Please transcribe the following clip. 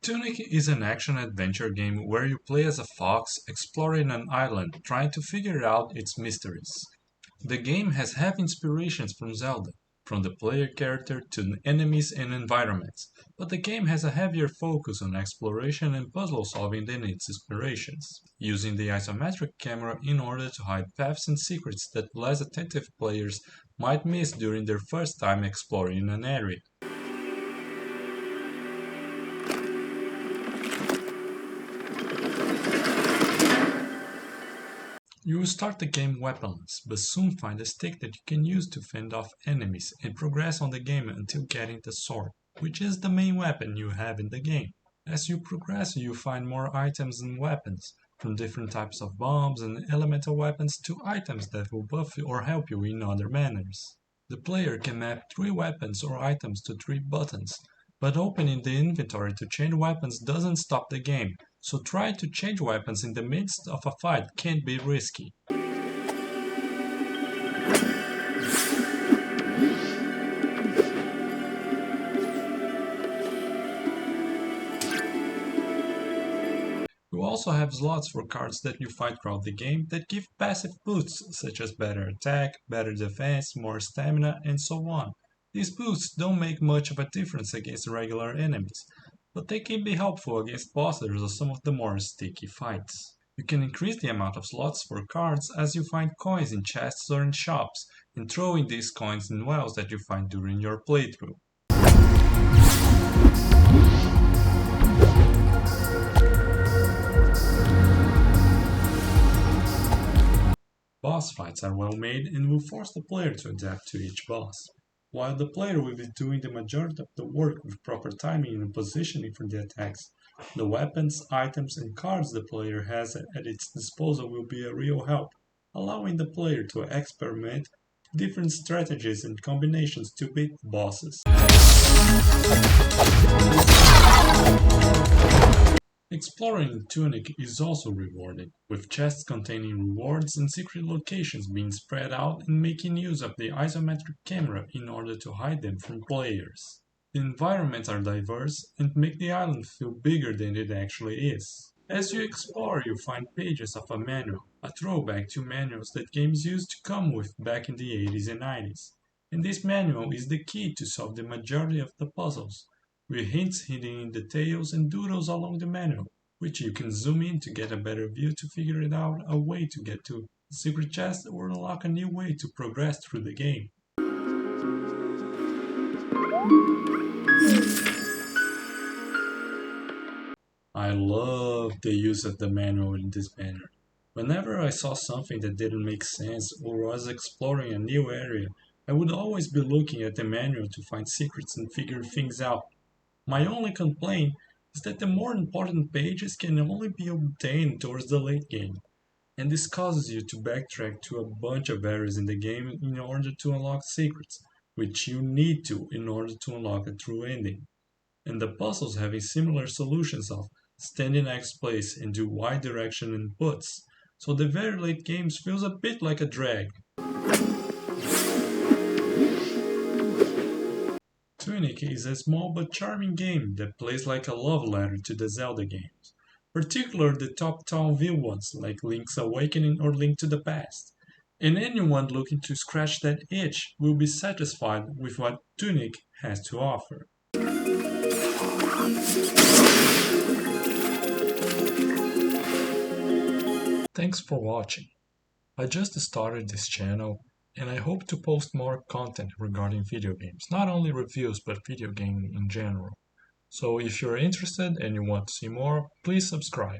Tunic is an action-adventure game where you play as a fox exploring an island trying to figure out its mysteries. The game has heavy inspirations from Zelda, from the player character to enemies and environments, but the game has a heavier focus on exploration and puzzle solving than its inspirations, using the isometric camera in order to hide paths and secrets that less attentive players might miss during their first time exploring an area. You will start the game weaponless, but soon find a stick that you can use to fend off enemies and progress on the game until getting the sword, which is the main weapon you have in the game. As you progress, you find more items and weapons, from different types of bombs and elemental weapons to items that will buff you or help you in other manners. The player can map 3 weapons or items to 3 buttons, but opening the inventory to change weapons doesn't stop the game, so trying to change weapons in the midst of a fight can be risky. You also have slots for cards that you fight throughout the game that give passive boosts such as better attack, better defense, more stamina, and so on. These boosts don't make much of a difference against regular enemies, but they can be helpful against bosses or some of the more sticky fights. You can increase the amount of slots for cards as you find coins in chests or in shops, and throw in these coins in wells that you find during your playthrough. Boss fights are well made and will force the player to adapt to each boss. While the player will be doing the majority of the work with proper timing and positioning for the attacks, the weapons, items, and cards the player has at its disposal will be a real help, allowing the player to experiment with different strategies and combinations to beat bosses. Exploring Tunic is also rewarding, with chests containing rewards and secret locations being spread out and making use of the isometric camera in order to hide them from players. The environments are diverse and make the island feel bigger than it actually is. As you explore, you find pages of a manual, a throwback to manuals that games used to come with back in the 80s and 90s. And this manual is the key to solve the majority of the puzzles, with hints hidden in details and doodles along the manual, which you can zoom in to get a better view to figure it out a way to get to the secret chest or unlock a new way to progress through the game. I love the use of the manual in this manner. Whenever I saw something that didn't make sense or was exploring a new area, I would always be looking at the manual to find secrets and figure things out. My only complaint is that the more important pages can only be obtained towards the late game, and this causes you to backtrack to a bunch of areas in the game in order to unlock secrets, which you need to in order to unlock a true ending. And the puzzles having similar solutions of stand in X place and do Y direction inputs, so the very late games feels a bit like a drag. Tunic is a small but charming game that plays like a love letter to the Zelda games, particularly the top-down view ones like Link's Awakening or Link to the Past. And anyone looking to scratch that itch will be satisfied with what Tunic has to offer. Thanks for watching. I just started this channel and I hope to post more content regarding video games, not only reviews but video gaming in general. So if you're interested and you want to see more, please subscribe.